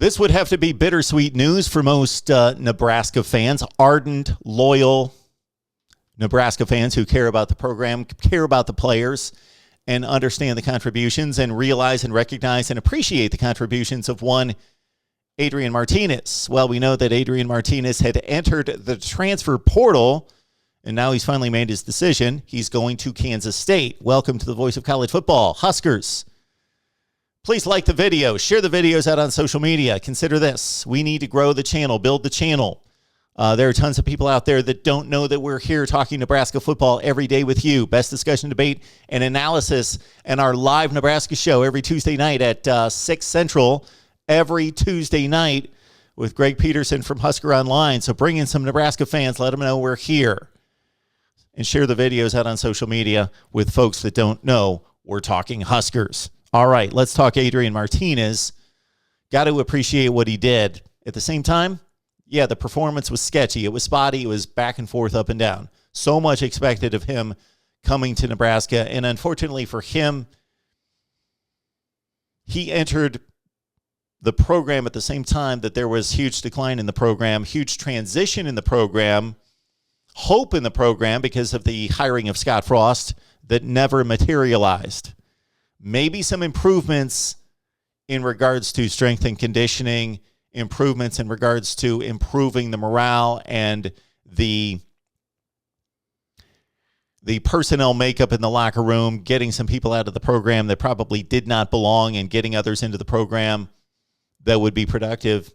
This would have to be bittersweet news for most Nebraska fans, ardent, loyal Nebraska fans who care about the program, care about the players, and understand the contributions and realize and recognize and appreciate the contributions of one Adrian Martinez. Well, we know that Adrian Martinez had entered the transfer portal, and now he's finally made his decision. He's going to Kansas State. Welcome to the Voice of College Football, Huskers. Please like the video, share the videos out on social media. Consider this. We need to grow the channel, build the channel. There are tons of people out there that don't know that we're here talking Nebraska football every day with you. Best discussion, debate, and analysis, and our live Nebraska show every Tuesday night at 6 Central, every Tuesday night with Greg Peterson from Husker Online. So bring in some Nebraska fans. Let them know we're here. And share the videos out on social media with folks that don't know we're talking Huskers. All right, let's talk Adrian Martinez. Got to appreciate what he did. At the same time, yeah, the performance was sketchy. It was spotty. It was back and forth, up and down. So much expected of him coming to Nebraska. And unfortunately for him, he entered the program at the same time that there was huge decline in the program, huge transition in the program, hope in the program because of the hiring of Scott Frost that never materialized. Maybe some improvements in regards to strength and conditioning, improvements in regards to improving the morale and the personnel makeup in the locker room, getting some people out of the program that probably did not belong and getting others into the program that would be productive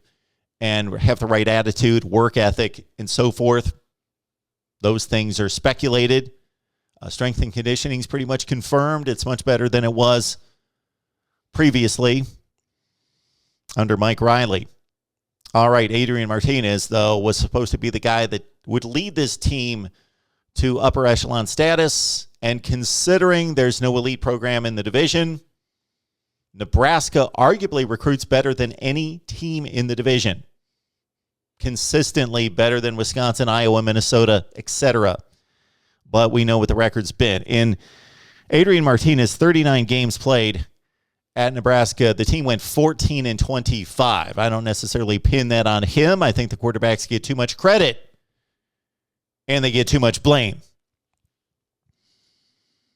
and have the right attitude, work ethic, and so forth. Those things are speculated. Strength and conditioning is pretty much confirmed. It's much better than it was previously under Mike Riley. All right, Adrian Martinez, though, was supposed to be the guy that would lead this team to upper echelon status. And considering there's no elite program in the division, Nebraska arguably recruits better than any team in the division. Consistently better than Wisconsin, Iowa, Minnesota, etc. But we know what the record's been. In Adrian Martinez, 39 games played at Nebraska, the team went 14-25. I don't necessarily pin that on him. I think the quarterbacks get too much credit and they get too much blame.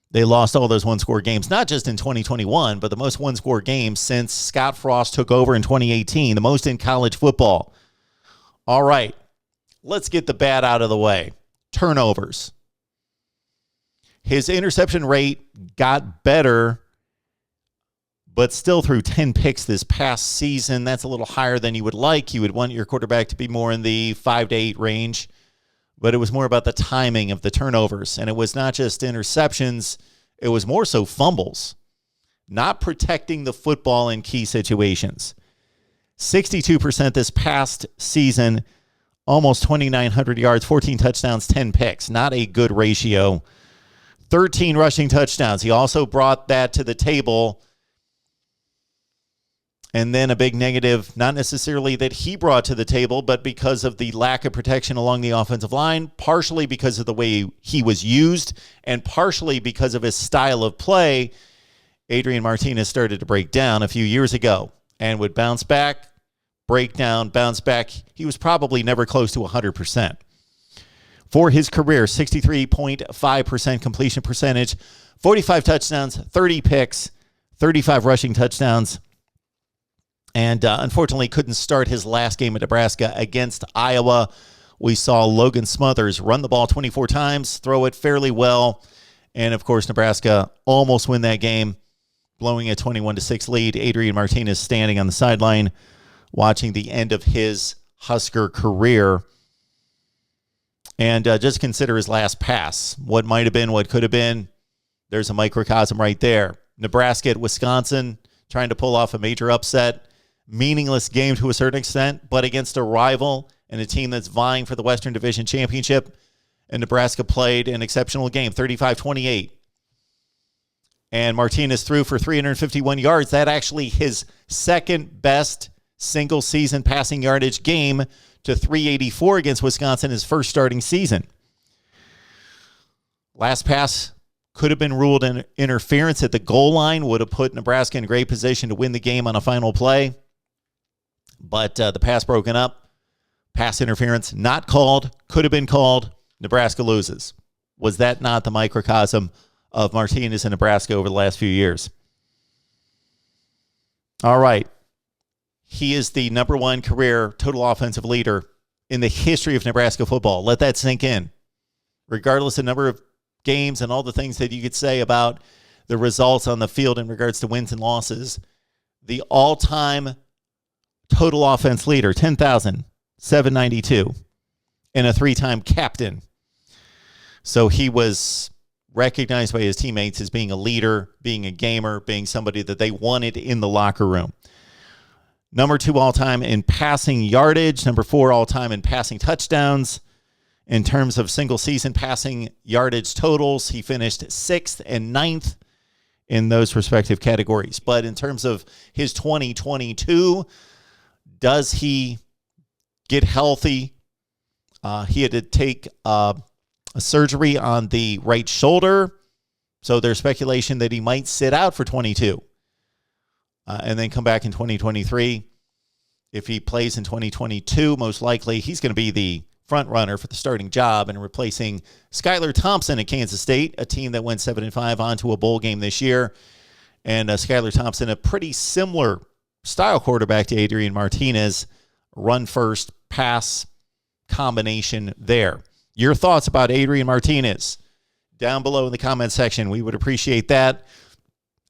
They lost all those one-score games, not just in 2021, but the most one-score games since Scott Frost took over in 2018, the most in college football. All right, let's get the bad out of the way. Turnovers. His interception rate got better, but still threw 10 picks this past season. That's a little higher than you would like. You would want your quarterback to be more in the 5 to 8 range, but it was more about the timing of the turnovers. And it was not just interceptions. It was more so fumbles, not protecting the football in key situations. 62% this past season, almost 2,900 yards, 14 touchdowns, 10 picks. Not a good ratio. 13 rushing touchdowns. He also brought that to the table. And then a big negative, not necessarily that he brought to the table, but because of the lack of protection along the offensive line, partially because of the way he was used, and partially because of his style of play, Adrian Martinez started to break down a few years ago and would bounce back, break down, bounce back. He was probably never close to 100%. For his career, 63.5% completion percentage, 45 touchdowns, 30 picks, 35 rushing touchdowns, and unfortunately couldn't start his last game at Nebraska against Iowa. We saw Logan Smothers run the ball 24 times, throw it fairly well, and of course Nebraska almost win that game, blowing a 21-6 lead. Adrian Martinez standing on the sideline, watching the end of his Husker career. And just consider his last pass. What might have been, what could have been. There's a microcosm right there. Nebraska at Wisconsin, trying to pull off a major upset. Meaningless game to a certain extent, but against a rival and a team that's vying for the Western Division Championship. And Nebraska played an exceptional game, 35-28. And Martinez threw for 351 yards. That actually his second best single-season passing yardage game to 384 against Wisconsin his first starting season. Last pass could have been ruled an interference at the goal line, would have put Nebraska in great position to win the game on a final play. But the pass broken up, pass interference not called, could have been called, Nebraska loses. Was that not the microcosm of Martinez in Nebraska over the last few years? All right. He is the number one career total offensive leader in the history of Nebraska football. Let that sink in. Regardless of number of games and all the things that you could say about the results on the field in regards to wins and losses, the all-time total offense leader, 10,792, and a three-time captain. So he was recognized by his teammates as being a leader, being a gamer, being somebody that they wanted in the locker room. Number 2 all-time in passing yardage. Number 4 all-time in passing touchdowns. In terms of single-season passing yardage totals, he finished 6th and 9th in those respective categories. But in terms of his 2022, does he get healthy? He had to take a surgery on the right shoulder, so there's speculation that he might sit out for 22 and then come back in 2023. If he plays in 2022, most likely he's going to be the front runner for the starting job and replacing Skylar Thompson at Kansas State, a team that went 7-5 onto a bowl game this year. And Skylar Thompson, a pretty similar style quarterback to Adrian Martinez, run first, pass combination there. Your thoughts about Adrian Martinez down below in the comment section. We would appreciate that.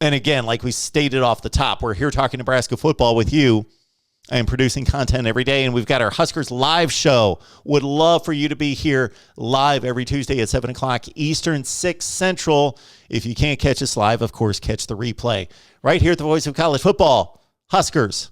And again, like we stated off the top, we're here talking Nebraska football with you. I am producing content every day, and we've got our Huskers live show. Would love for you to be here live every Tuesday at 7 o'clock Eastern, 6 Central. If you can't catch us live, of course, catch the replay. Right here at the Voice of College Football, Huskers.